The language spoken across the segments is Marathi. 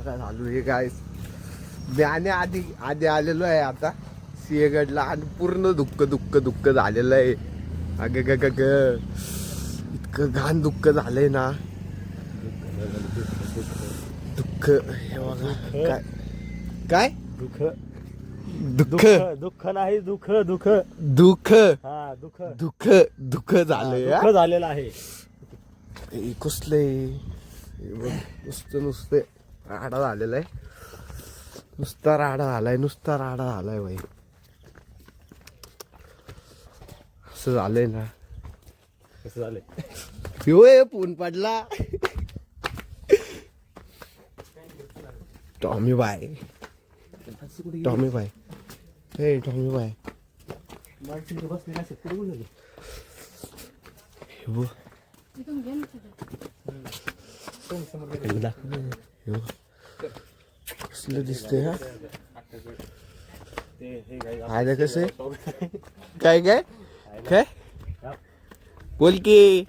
बघा चालू आहे काय. मी आधी आलेलो आहे आता सिंहगडला आणि पूर्ण दुःख झालेलं आहे. अग ग ग ग इतकं घाण दुःख झालंय ना. दुःख हे बघा काय काय दुःख नाही दुःख दुःख झालंय झालेलं आहे. कसले नुसते राडा झालेला आहे. नुसता राडा झालाय भाई. असं झालंय ना. कसं झालंय होय फोन पडला. टॉमी बाय हे टॉमी बाय बसलेला शेतकरी कसलं दिसतंय हा. आयला कसं काय काय काय बोल की.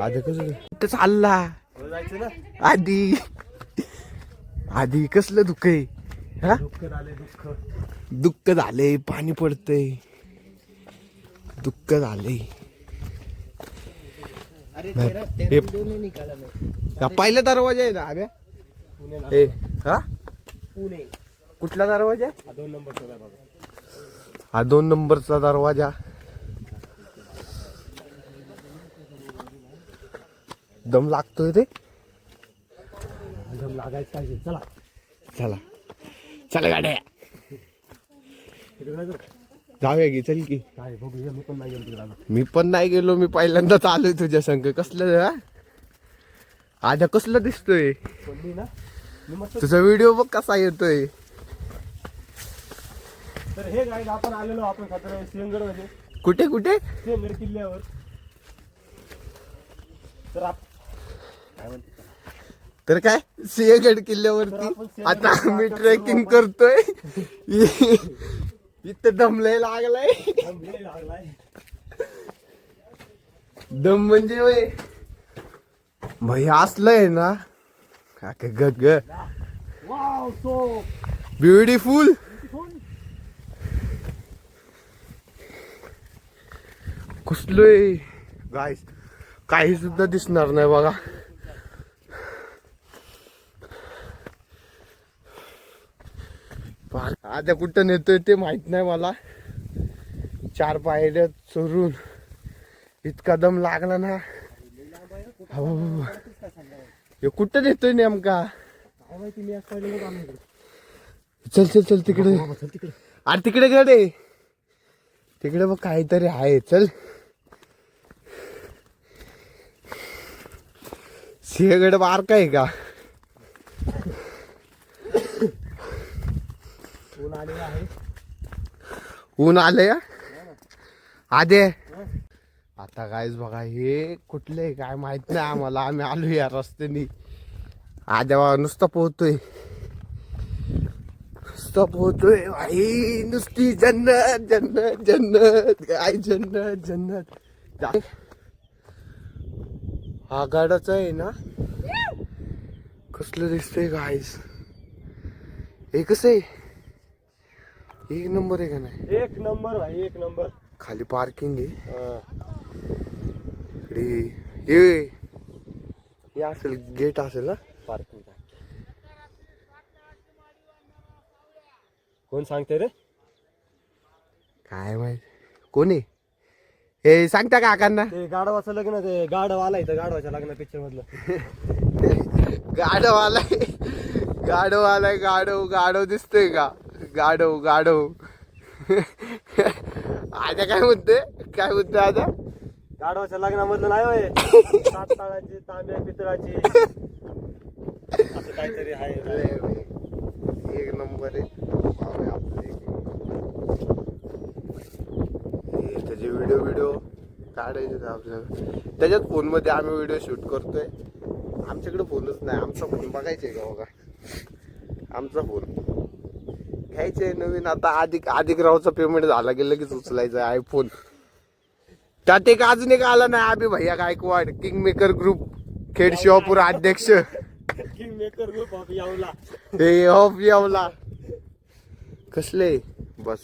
आधी कसं चालला आधी कसलं दुःख आहे हा. दुःख झालंय पाणी पडतंय. दुःख झालंय. पहिला दरवाजा आहे ना आम्या हा. कुठला दरवाजा हा 2 नंबरचा दरवाजा. दम लागतोय ते. दम लागायचं पाहिजे. चला चला चला गाड्या जाऊया की. चल की. काय बघूया. मी पण नाही गेलो. मी पहिल्यांदाच आलोय तुझ्या संग. कसलं आजा कसलं दिसतोय. तुझा व्हिडिओ बघ कसा येतोय. तर हे गाईड आपण आलेलो आपण सातारा सिंहगड मध्ये. कुठे सिंहगड किल्ल्यावर. तर काय सिंहगड किल्ल्यावरती आता आम्ही ट्रेकिंग करतोय. इथं दमलय लागलाय. दम म्हणजे वय भाई असलंय ना. ग ब्युटिफुल. कसलोय गाईस काही सुद्धा दिसणार नाही बघा. आता कुठं नेतोय ते माहित नाही मला. 4 पायऱ्या चढून इतका दम लागला ना. हे कुठं नेतोय नेमका. चल तिकडे. अरे तिकडे गडे तिकडे बघ काहीतरी आहे. चल सिंहगड बारका आहे का. ऊन आलंय आधे. आता कायच बघा हे कुठले काय माहित नाही आम्हाला. आम्ही आलो या रस्त्याने. आद्या बघा नुसता पोहतोय भाई. नुसती जन्नत काय जन्नत. हा गाडाचा आहे ना. कसलं दिसतंय गाईस. हे कसं आहे. 1 नंबर आहे का नाही. 1 नंबर भाई 1 नंबर. खाली पार्किंग आहे. हे असेल गेट असेल ना पार्किंग. कोण सांगते रे. काय माहित कोणी. हे सांगता काकांना. ते गाढवाचं लग्न. ते गाढव आलाय तर गाढवाच्या लग्न पिक्चर मधलं. गाढव दिसतोय का. गाढव आजा काय म्हणते आजा. गाढवाच्या लग्नामधलं नाही होय. 7 ताळाची तांब्या पितळाची असं काहीतरी आहे. 1 नंबर आहे. त्याचे व्हिडिओ काढायचे आपल्याला. त्याच्याच फोन मध्ये आम्ही व्हिडिओ शूट करतोय. आमच्याकडे फोनच नाही. आमचा फोन बघायचा का बघा, आमचा फोन घ्यायचंय नवीन. आता अधिक रावचा पेमेंट झाला की लगेच उचलायचा आयफोन. त्यात एक अजून एक आला नाही, Abhi Bhaiya Gaikwad, king maker group, Khed Shivapur अध्यक्ष. किंग मेकर ग्रुप ऑफ यावला. हे ऑफ यावला कसले बस.